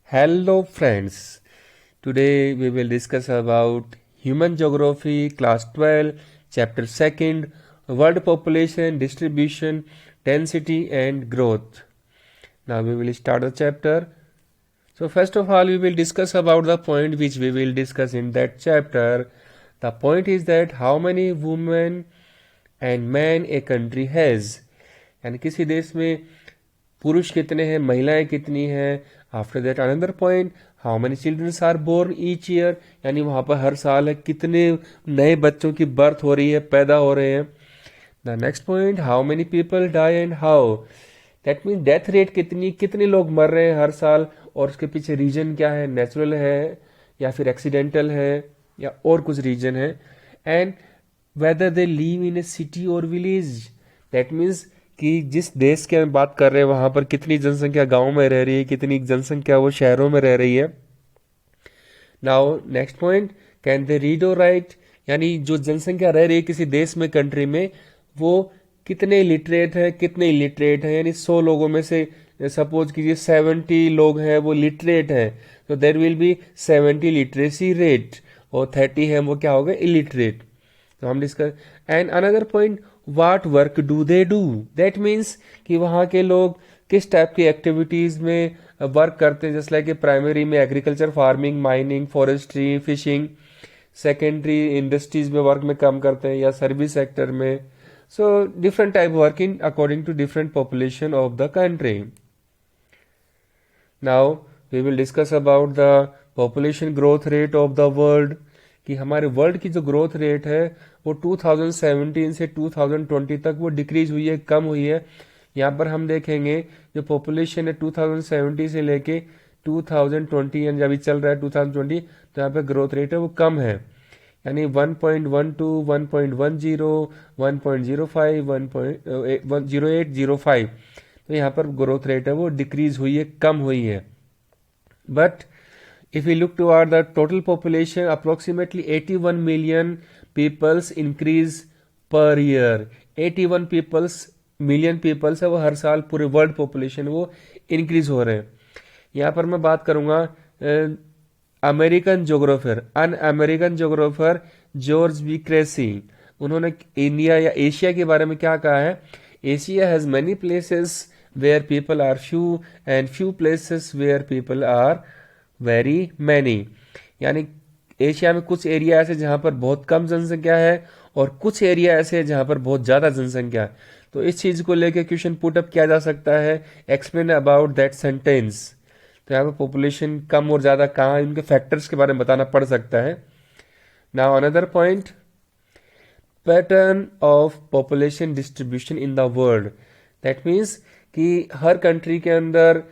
Hello friends. Today we will discuss about Human Geography Class 12 Chapter 2 World Population Distribution Density and Growth. Now we will start the chapter. So first of all we will discuss about the point which we will discuss in that chapter. The point is that how many women and men a country has. यानी किसी देश में पुरुष कितने हैं, महिलाएं कितनी हैं. After that another point, how many childrens are born each year, यानी वहां पर हर साल है कितने नए बच्चों की बर्थ हो रही है, पैदा हो रहे हैं. The next point, how many people die and how, that mean death rate कितनी, कितने लोग मर रहे हैं हर साल, और उसके पीछे रीजन क्या है, नेचुरल है या फिर एक्सीडेंटल है या और कुछ रीजन है. And whether they live in A city और विलेज, दैट मीन्स कि जिस देश की हम बात कर रहे हैं वहां पर कितनी जनसंख्या गांव में रह रही है, कितनी जनसंख्या वो शहरों में रह रही है. Now next point, can they read और राइट, यानी जो जनसंख्या रह रही है किसी देश में, कंट्री में, वो कितने लिटरेट है, कितने इलिटरेट है. यानी 100 लोगों में से सपोज कीजिए 70 लोग हैं वो लिटरेट हैं, तो there will be 70 literacy rate, और 30 है वो क्या होगा, इलिटरेट. तो हम discuss. And another point, watt work do they do, that means कि वहाँ के लोग किस टाइप की एक्टिविटीज में वर्क करते हैं. जैसे लाइक प्राइमरी में agriculture, farming, mining, forestry, fishing. Secondary industries में वर्क में काम करते हैं या सर्विस सेक्टर में. So different type working according to different population of the country. Now we will discuss about the population growth rate of the world, कि हमारे world की जो ग्रोथ रेट है वो 2017 से 2020 तक वो डिक्रीज हुई है, कम हुई है. यहाँ पर हम देखेंगे जो पॉपुलेशन है 2070 से लेके 2020, यानी अभी चल रहा है 2020, तो यहाँ पे ग्रोथ रेट है वो कम है. यानी 1.12, 1.10, 1.05, 1.0805, तो यहाँ पर ग्रोथ रेट है वो डिक्रीज हुई है, कम हुई है. But if we look toward the total population, approximately 81 million peoples increase per year. 81 million peoples है वो हर साल पूरे वर्ल्ड पॉपुलेशन वो इंक्रीज हो रहे हैं. यहाँ पर मैं बात करूंगा American geographer George B Cressey. उन्होंने इंडिया या एशिया के बारे में क्या कहा है, Asia has many places where people are few and few places where people are very many. यानी एशिया में कुछ एरिया ऐसे जहां पर बहुत कम जनसंख्या है और कुछ एरिया ऐसे है जहां पर बहुत ज्यादा जनसंख्या है. तो इस चीज को लेकर क्वेश्चन पुट अप किया जा सकता है, एक्सप्लेन अबाउट दैट सेंटेंस. तो यहाँ पर पॉपुलेशन कम और ज्यादा कहाँ, इनके फैक्टर्स के बारे में बताना पड़ सकता है. Now another point, pattern of population distribution in the world, that means कि हर कंट्री के अंदर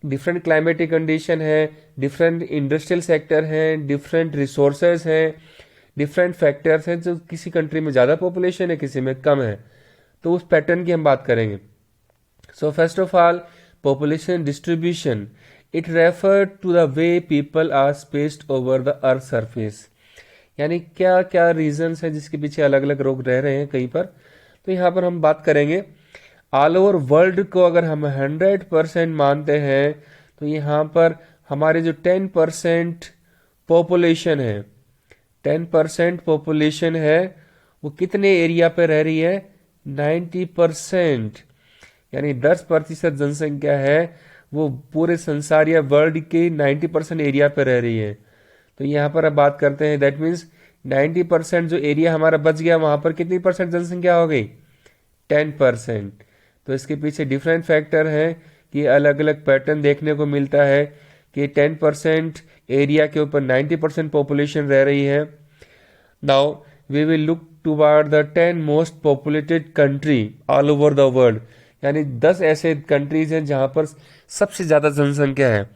डिफरेंट क्लाइमेटिक कंडीशन है, डिफरेंट इंडस्ट्रियल सेक्टर हैं, डिफरेंट रिसोर्सेज हैं, डिफरेंट फैक्टर्स हैं. जो किसी कंट्री में ज़्यादा पॉपुलेशन है, किसी में कम है, तो उस पैटर्न की हम बात करेंगे. So first of all, population distribution, it refer to the way people are spaced over the earth surface. यानी क्या क्या रीजंस हैं जिसके पीछे अलग अलग लोग रह रहे हैं कहीं पर. तो यहाँ पर हम बात करेंगे ऑल ओवर वर्ल्ड को. अगर हम 100% मानते हैं तो यहाँ पर हमारे जो 10% पॉपुलेशन है, 10% पॉपुलेशन है वो कितने एरिया पे रह रही है, 90%. यानी 10% जनसंख्या है वो पूरे संसार या वर्ल्ड के 90% एरिया पे रह रही है. तो यहाँ पर अब बात करते हैं, दैट मीन्स 90% जो एरिया हमारा बच गया वहां पर कितनी परसेंट जनसंख्या हो गई, 10%. तो इसके पीछे डिफरेंट फैक्टर हैं कि अलग अलग पैटर्न देखने को मिलता है कि 10% एरिया के ऊपर 90% पॉपुलेशन रह रही है. Now we will look toward the 10 most populated country all over the world. यानी 10 ऐसे कंट्रीज हैं जहां पर सबसे ज्यादा जनसंख्या है.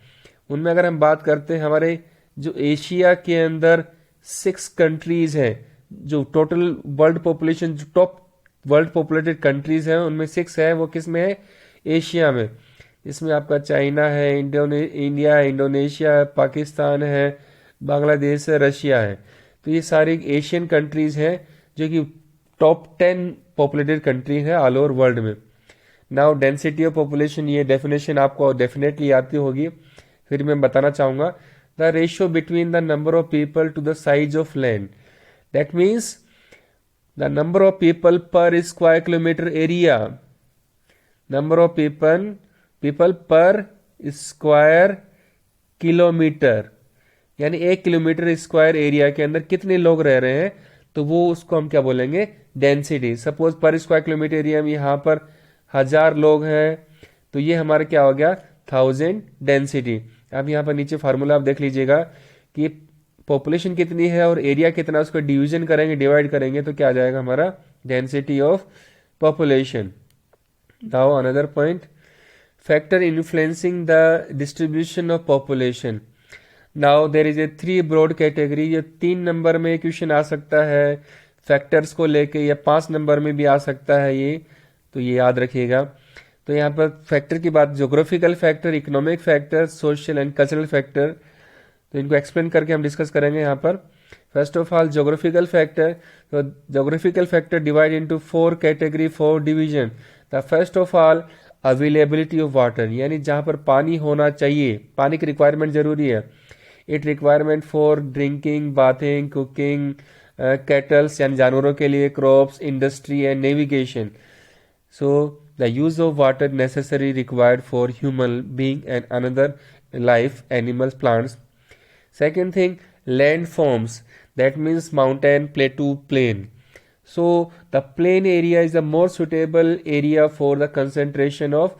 उनमें अगर हम बात करते हैं, हमारे जो एशिया के अंदर 6 कंट्रीज हैं, जो टोटल वर्ल्ड पॉपुलेशन, जो टॉप वर्ल्ड पॉपुलेटेड कंट्रीज हैं उनमें 6 है. वो किस में है, एशिया में. इसमें आपका चाइना है, इंडिया है, इंडोनेशिया है, पाकिस्तान है, बांग्लादेश है, रशिया है. तो ये सारी एशियन कंट्रीज हैं जो कि टॉप 10 पॉपुलेटेड कंट्री है ऑल ओवर वर्ल्ड में. नाउ डेंसिटी ऑफ पॉपुलेशन, ये डेफिनेशन आपको डेफिनेटली आती होगी. फिर मैं बताना चाहूँगा the ratio between the number of people to the size of land, that means the number of people per square kilometre area, number of people per square kilometre, यानी 1 kilometre square area के अंदर कितने लोग रह रहे हैं, तो वो उसको हम क्या बोलेंगे, डेंसिटी। सपोज पर स्क्वायर किलोमीटर एरिया में यहाँ पर 1000 लोग हैं, तो ये हमारा क्या हो गया 1000 डेंसिटी। अब यहाँ पर नीचे फार्मूला आप देख लीजिएगा कि पॉपुलेशन कितनी है और एरिया कितना, उसको डिवीजन करेंगे, डिवाइड करेंगे, तो क्या आ जाएगा हमारा density of population. Now another point, factor influencing the distribution of population. Now there is a 3 broad category, ये 3 नंबर में क्वेश्चन आ सकता है फैक्टर्स को लेके, या 5 नंबर में भी आ सकता है ये, तो ये याद रखिएगा। तो यहाँ पर फैक्टर की बात, geographical factor, economic factor, social and cultural factor, तो इनको एक्सप्लेन करके हम डिस्कस करेंगे यहाँ पर। First of all geographical factor, तो geographical factor divide into 4 category, 4 division. The first of all availability of water, यानी जहाँ पर पानी होना चाहिए, पानी की रिक्वायरमेंट जरूरी है। It requirement for drinking, bathing, cooking, kettles यानी जानवरों के लिए, crops, industry and navigation. So the use of water necessary required for human being and another life, animals, plants. Second thing, landforms, that means mountain, plateau, plain. So the plain area is the more suitable area for the concentration of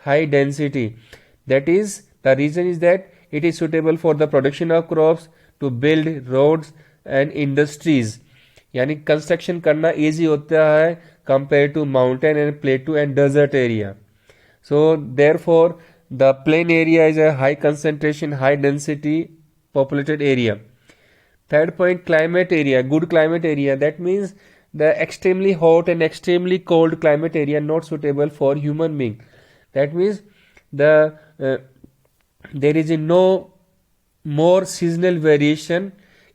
high density. That is, the reason is that it is suitable for the production of crops, to build roads and industries. यानी construction करना easy होता है compared to mountain and plateau and desert area. So therefore the plain area is a high concentration, high density populated area. Third point, climate area, good climate area, that means the extremely hot and extremely cold climate area not suitable for human being. That means there is no more seasonal variation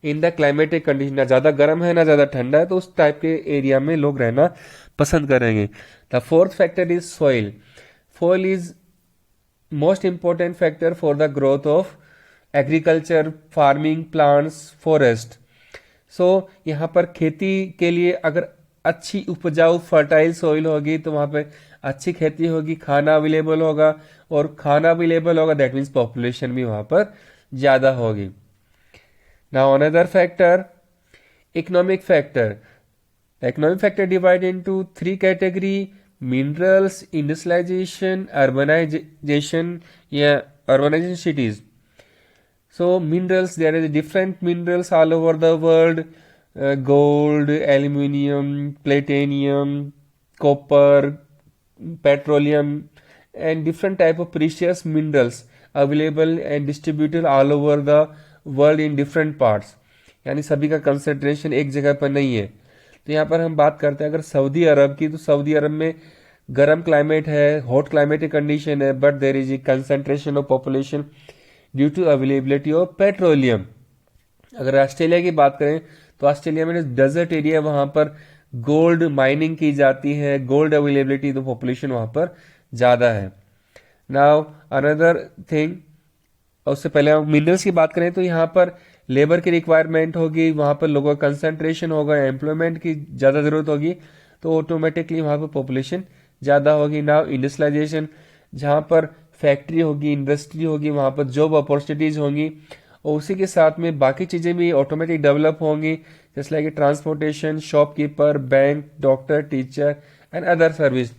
in the climatic condition, ना ज़्यादा गर्म है ना ज़्यादा ठंडा है, तो उस टाइप के एरिया में लोग रहना पसंद करेंगे। The fourth factor is soil. Soil is most important factor for the growth of agriculture, farming, plants, forest. So यहाँ पर खेती के लिए अगर अच्छी उपजाऊ फर्टाइल सॉइल होगी तो वहाँ पे अच्छी खेती होगी, खाना अवेलेबल होगा, और खाना अवेलेबल होगा दैट मीन्स पॉपुलेशन भी वहाँ पर ज़्यादा होगी। Now another factor, economic factor. Economic factor divide into 3 category, minerals, industrialisation, urbanisation या urbanisation cities. So minerals, there is different minerals all over the world, gold, aluminium, platinum, copper, petroleum, and different type of precious minerals available and distributed all over the world in different parts. यानी सभी का concentration एक जगह पर नहीं है। तो यहाँ पर हम बात करते हैं अगर सऊदी अरब की, तो सऊदी अरब में गर्म क्लाइमेट है, हॉट क्लाइमेटिक कंडीशन है, but there is a concentration of population due to availability of petroleum. अगर ऑस्ट्रेलिया की बात करें तो ऑस्ट्रेलिया में डेजर्ट एरिया, वहां पर गोल्ड माइनिंग की जाती है, गोल्ड अवेलेबिलिटी, तो पॉपुलेशन वहां पर ज्यादा है। नाउ अनदर थिंग, उससे पहले हम मिनरल्स की बात करें तो यहाँ पर लेबर की रिक्वायरमेंट होगी, वहां पर लोगों का कंसंट्रेशन होगा, एम्प्लॉयमेंट की ज्यादा जरूरत होगी, तो ऑटोमेटिकली वहां पर पॉपुलेशन ज्यादा होगी। नाउ इंडस्ट्रियलाइजेशन, जहां पर फैक्ट्री होगी, इंडस्ट्री होगी, वहां पर जॉब अपॉर्चुनिटीज होंगी, और उसी के साथ में बाकी चीजें भी ऑटोमेटिक डेवलप होंगी, जैसे like transportation, shopkeeper, bank, doctor, teacher and other service.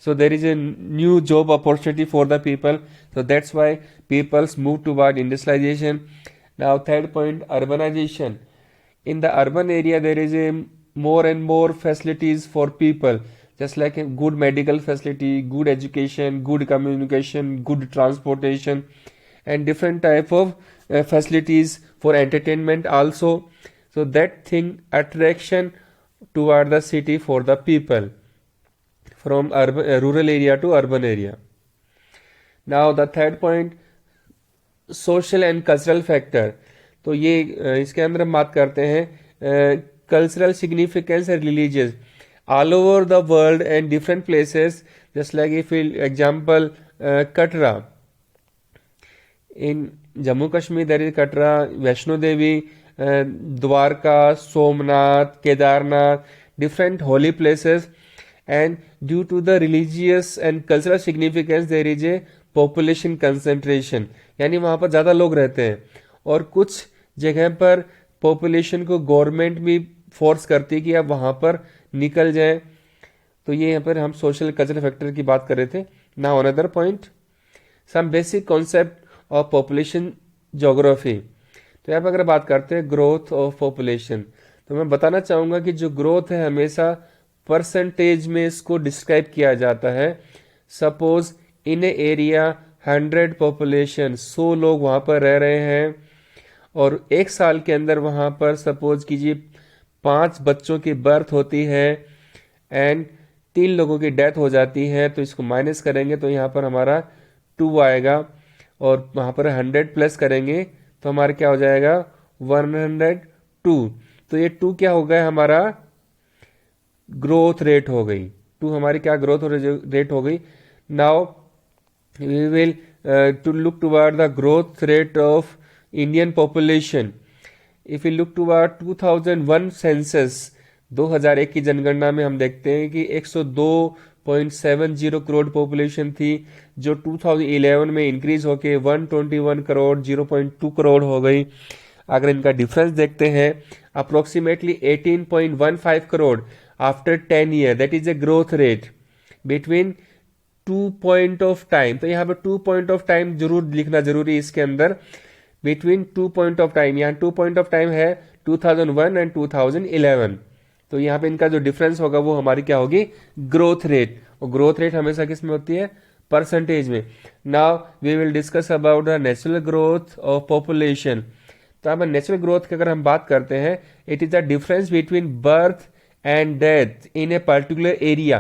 So there is a new job opportunity for the people. So that's why peoples move toward industrialization. Now third point, urbanization. In the urban area there is a more and more facilities for people, just like a good medical facility, good education, good communication, good transportation, and different type of facilities for entertainment also. So that thing attraction toward the city for the people from rural area to urban area. Now the third point, social and cultural factor. तो ये इसके अंदर हम बात करते हैं cultural significance and religious all over the world and different places, just like if we example Katra, in Jammu Kashmir there is Katra, Vaishno Devi, Dwarka, Somnath, Kedarnath, different holy places, and due to the religious and cultural significance there is a population concentration, यानी वहाँ पर ज़्यादा लोग रहते हैं। और कुछ जगह पर पॉपुलेशन को गवर्नमेंट भी फोर्स करती है कि आप वहाँ पर निकल जाएं। तो ये यहाँ पर हम सोशल कल्चरल फैक्टर की बात कर रहे थे। Now another point, some basic concept of population geography. तो यहाँ पर अगर बात करते हैं ग्रोथ ऑफ पॉपुलेशन, तो मैं बताना चाहूँगा कि जो ग्रोथ है हमेशा परसेंटेज में इसको डिस्क्राइब किया जाता है। Suppose in A area 100 population, 100 लोग वहाँ पर रह रहे हैं और एक साल के अंदर वहाँ पर सपोज कीजिए 5 बच्चों की बर्थ होती है एंड 3 लोगों की डेथ हो जाती है, तो इसको माइनस करेंगे तो यहाँ पर हमारा 2 आएगा और वहाँ पर 100 प्लस करेंगे तो हमारा क्या हो जाएगा 102। तो ये 2 क्या हो गया हमारा ग्रोथ रेट हो गई। 2 हमारी क्या ग्रोथ रेट हो गई। Now we will to look toward the growth rate of Indian population. If you look toward 2001 census, 2001 की जनगणना में हम देखते हैं कि 102.70 करोड़ पॉपुलेशन थी, जो 2011 में इंक्रीज होके 121 करोड़ 0.2 करोड़ हो गई। अगर इनका डिफरेंस देखते हैं approximately 18.15 crore after 10 year, that is a growth rate between 2 point of time. तो यहाँ पे 2 पॉइंट ऑफ टाइम जरूर लिखना जरूरी है इसके अंदर, बिटवीन 2 पॉइंट ऑफ टाइम। यहाँ 2 पॉइंट ऑफ टाइम है 2001 एंड 2011। तो यहाँ पे इनका जो डिफरेंस होगा वो हमारी क्या होगी ग्रोथ रेट। और ग्रोथ रेट हमेशा किस में होती है परसेंटेज में। Now we will discuss about the natural growth of population. तो अब नेचुरल ग्रोथ की अगर हम बात करते हैं, it is the difference between birth and death in a particular area,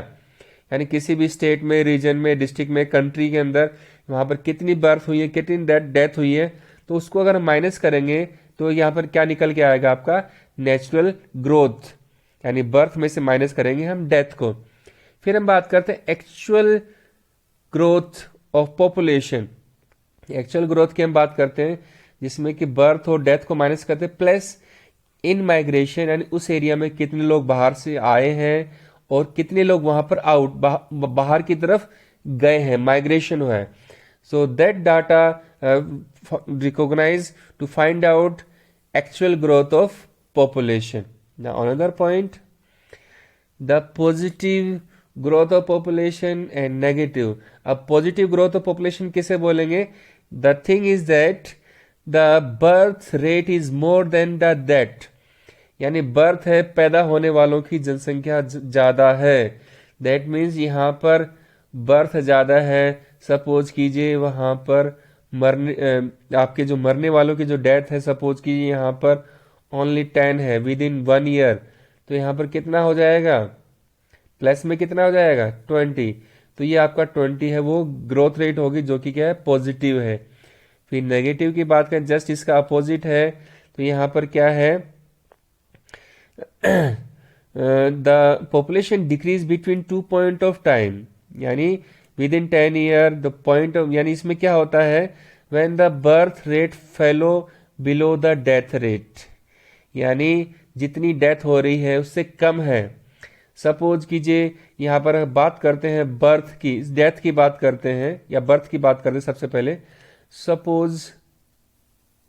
यानी किसी भी स्टेट में, रीजन में, डिस्ट्रिक्ट में, कंट्री के अंदर वहां पर कितनी बर्थ हुई है, कितनी डेथ हुई है, तो उसको अगर हम माइनस करेंगे तो यहाँ पर क्या निकल के आएगा आपका नेचुरल ग्रोथ, यानी बर्थ में से माइनस करेंगे हम डेथ को। फिर हम बात करते हैं actual growth of population. Actual growth की हम बात करते हैं जिसमें कि बर्थ और डेथ को माइनस करते हैं, प्लस इन माइग्रेशन, यानी उस एरिया में कितने लोग बाहर से आए हैं और कितने लोग वहां पर बाहर की तरफ गए हैं, माइग्रेशन हुआ है। So that data recognise to find out actual growth of population. Now another point, the positive growth of population and negative. अब positive growth of population किसे बोलेंगे? The thing is that the birth rate is more than the death, यानी birth है पैदा होने वालों की जनसंख्या ज्यादा है। दैट मीन्स यहाँ पर बर्थ ज्यादा है। सपोज कीजिए वहां पर आपके जो मरने वालों की जो डेथ है, सपोज कीजिए यहाँ पर ओनली 10 है विद इन 1 ईयर, तो यहाँ पर कितना हो जाएगा प्लस में कितना हो जाएगा 20। तो ये आपका 20 है, वो ग्रोथ रेट होगी जो कि क्या है पॉजिटिव है। फिर नेगेटिव की बात करें, जस्ट इसका अपोजिट है। तो यहाँ पर क्या है the population decrease between 2 point of time, यानी within 10 year the point of, यानी इसमें क्या होता है when the birth rate fell below the death rate, यानी जितनी डेथ हो रही है उससे कम है। सपोज कीजिए यहाँ पर बात करते हैं बर्थ की, डेथ की बात करते हैं या बर्थ की बात करते हैं। सबसे पहले सपोज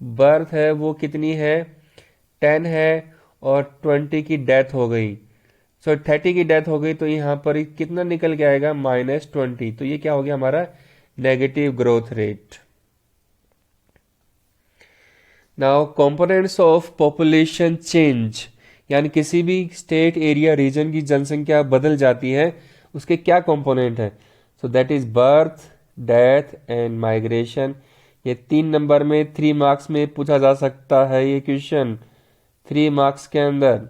बर्थ है वो कितनी है 10 है और 20 की डेथ हो गई, 30 की डेथ हो गई, तो यहाँ पर कितना निकल के आएगा -20। तो ये क्या हो गया हमारा negative growth rate. Now components of population change, यानी किसी भी स्टेट एरिया रीजन की जनसंख्या बदल जाती है, उसके क्या कंपोनेंट है। So that is birth, death and migration. ये 3 नंबर में 3 मार्क्स में पूछा जा सकता है ये क्वेश्चन, 3 मार्क्स के अंदर।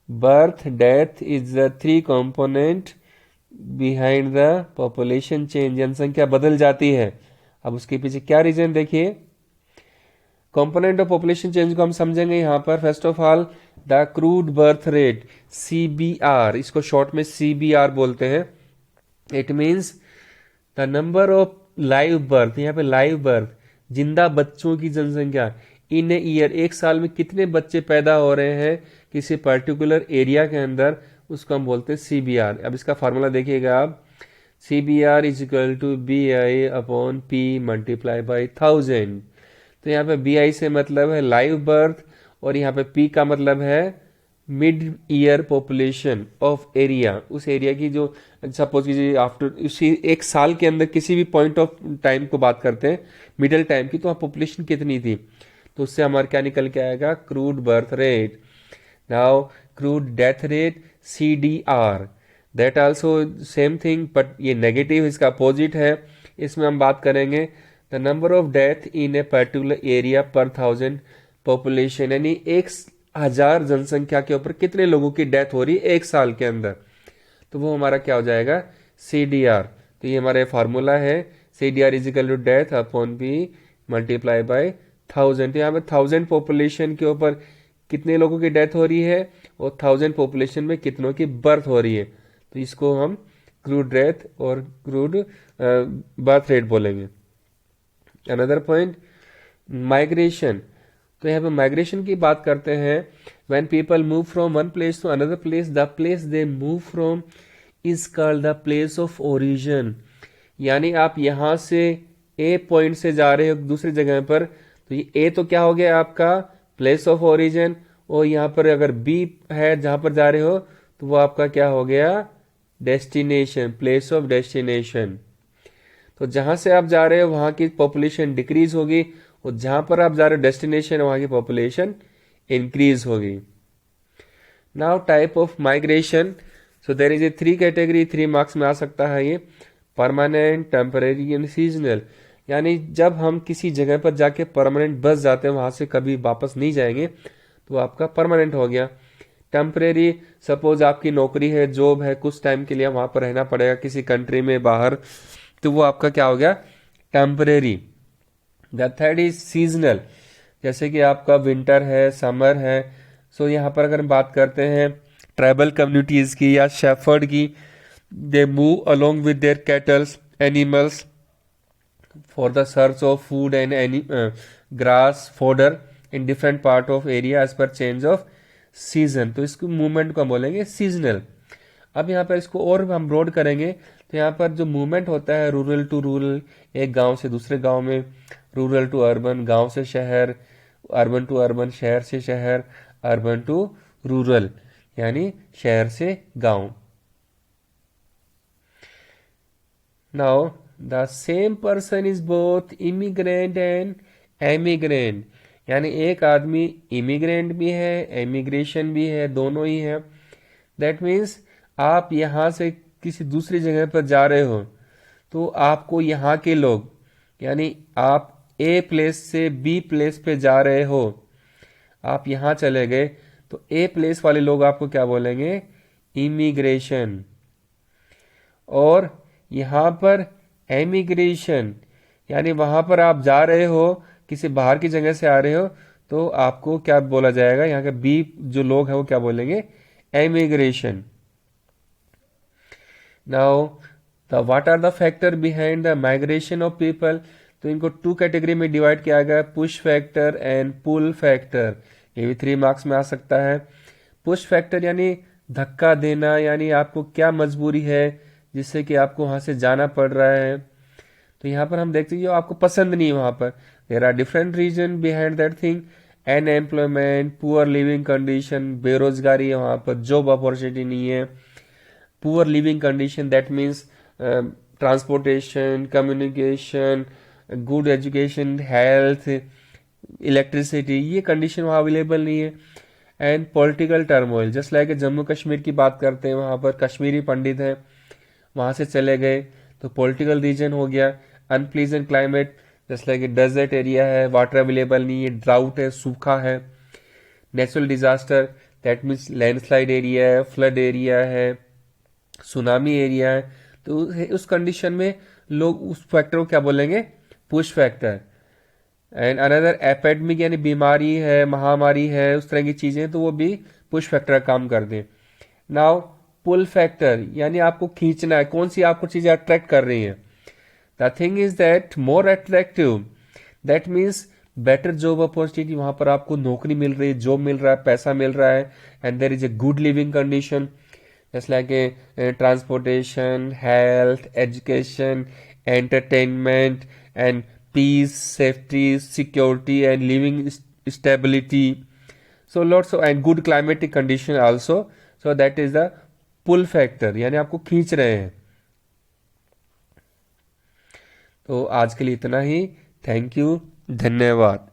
Birth death is the 3 component behind the population change, जनसंख्या बदल जाती है। अब उसके पीछे क्या रीजन देखिए। कंपोनेंट ऑफ पॉपुलेशन चेंज को हम समझेंगे यहाँ पर। First of all the crude birth rate, CBR, इसको शॉर्ट में CBR बोलते हैं। It means the number of live birth, यहाँ पे लाइव बर्थ जिंदा बच्चों की जनसंख्या इन ए ईयर, एक साल में कितने बच्चे पैदा हो रहे हैं किसी पर्टिकुलर एरिया के अंदर, उसको हम बोलते हैं CBR। अब इसका फार्मूला देखिएगा आप, CBR is equal to BI upon P multiply by 1000। तो यहाँ पे BI से मतलब है लाइव बर्थ, और यहाँ पे P का मतलब है mid year population of area, उस एरिया की जो, सपोज कीजिए आफ्टर उसी एक साल के अंदर किसी भी पॉइंट ऑफ टाइम को बात करते हैं मिडिल टाइम की, तो वहाँ पॉपुलेशन कितनी थी, तो उससे हमारा क्या निकल के आएगा, crude birth rate. Now crude death rate CDR, that also same thing, but ये नेगेटिव, इसका अपोजिट है। इसमें हम बात करेंगे the number of death in a particular area पर 1000 पॉपुलेशन, यानी 1000 जनसंख्या के ऊपर कितने लोगों की डेथ हो रही है एक साल के अंदर, तो वो हमारा क्या हो जाएगा, CDR। तो ये हमारा फार्मूला है, CDR is equal to death upon P multiply by 1000। तो यहाँ पे 1000 पॉपुलेशन के ऊपर कितने लोगों की डेथ हो रही है, और 1000 पॉपुलेशन में कितनों की बर्थ हो रही है, तो इसको हम क्रूड डेथ और क्रूड बर्थ रेट बोलेंगे। Another point, migration. तो यहाँ पे माइग्रेशन की बात करते हैं, when people move from one place to another place, the place they move from is called the place of origin. यानी आप यहाँ से ए पॉइंट से जा रहे हो दूसरी जगह पर, तो ये ए तो क्या हो गया आपका प्लेस ऑफ ओरिजिन, और यहाँ पर अगर बी है जहां पर जा रहे हो, तो वो आपका क्या हो गया, डेस्टिनेशन, प्लेस ऑफ डेस्टिनेशन। तो जहां से आप जा रहे हो वहां की पॉपुलेशन डिक्रीज होगी, और जहां पर आप जा रहे हो डेस्टिनेशन, वहां की पॉपुलेशन इंक्रीज होगी। Now type of migration, so there is a 3 category, 3 marks में आ सकता है ये, परमानेंट, टेम्परेरी एंड सीजनल। यानी जब हम किसी जगह पर जाके परमानेंट बस जाते हैं, वहां से कभी वापस नहीं जाएंगे, तो आपका परमानेंट हो गया। टेम्परेरी, सपोज आपकी नौकरी है, जॉब है, कुछ टाइम के लिए वहां पर रहना पड़ेगा किसी कंट्री में बाहर, तो वो आपका क्या हो गया, temporary. The third is seasonal, जैसे कि आपका विंटर है, समर है। सो यहाँ पर अगर हम बात करते हैं ट्राइबल कम्युनिटीज की या शेफर्ड की, they move along with their cattles, animals for the search of food and grass fodder in different part of area as per change of season. तो इसको मूवमेंट को हम बोलेंगे सीजनल। अब यहाँ पर इसको और हम ब्रॉड करेंगे, तो यहाँ पर जो मूवमेंट होता है रूरल टू रूरल, एक गांव से दूसरे गांव में, रूरल टू अर्बन, गांव से शहर, अर्बन टू अर्बन, शहर से शहर, अर्बन टू रूरल, यानी शहर से गांव। Now the same person is both immigrant and emigrant, यानी एक आदमी इमिग्रेंट भी है, एमिग्रेशन भी है, दोनों ही है। दैट मीन्स आप यहां से किसी दूसरी जगह पर जा रहे हो, तो आपको यहाँ के लोग, यानी आप ए प्लेस से बी प्लेस पे जा रहे हो, आप यहां चले गए, तो ए प्लेस वाले लोग आपको क्या बोलेंगे, इमिग्रेशन। और यहां पर एमिग्रेशन, यानी वहां पर आप जा रहे हो, किसी बाहर की जगह से आ रहे हो, तो आपको क्या बोला जाएगा, यहाँ के बी जो लोग हैं वो क्या बोलेंगे, emigration. Now the what are the factor behind the migration of people, तो इनको 2 कैटेगरी में डिवाइड किया गया, push factor and pull factor. ये भी 3 मार्क्स में आ सकता है। पुश फैक्टर यानी धक्का देना, यानी आपको क्या मजबूरी है जिससे कि आपको वहां से जाना पड़ रहा है, तो यहाँ पर हम देखते हैं जो आपको पसंद नहीं है वहां पर, there are different reason behind that thing, unemployment, poor living condition, बेरोजगारी है वहां पर, जॉब अपॉर्चुनिटी नहीं है, poor living condition that means transportation, communication, good education, health, electricity, ये कंडीशन वहाँ अवेलेबल नहीं है। And political turmoil, just like Jammu Kashmir की बात करते हैं, वहाँ पर कश्मीरी पंडित हैं, वहाँ से चले गए तो पॉलिटिकल रीजन हो गया। Unpleasant climate, just like desert area है, वाटर अवेलेबल नहीं है, ड्राउट है, सूखा है। Natural disaster that means landslide area है, फ्लड एरिया है, सुनामी एरिया है, तो उस कंडीशन में लोग उस फैक्टर को क्या बोलेंगे, push factor. And another epidemic, यानी बीमारी है, महामारी है, उस तरह की चीजें, तो वो भी पुश फैक्टर का काम कर दें। नाउ पुल फैक्टर, यानी आपको खींचना है, कौन सी आपको चीजें अट्रैक्ट कर रही हैं। The thing is that more attractive that means better job opportunity, वहां पर आपको नौकरी मिल रही है, जॉब मिल रहा है, पैसा मिल रहा है, and there is a good living condition, just like a transportation, health, education, entertainment, and peace, safety, security, and living stability. So lots of and good climatic condition also. So that is the pull factor, यानी आपको खींच रहे हैं. तो आज के लिए इतना ही. Thank you. धन्यवाद.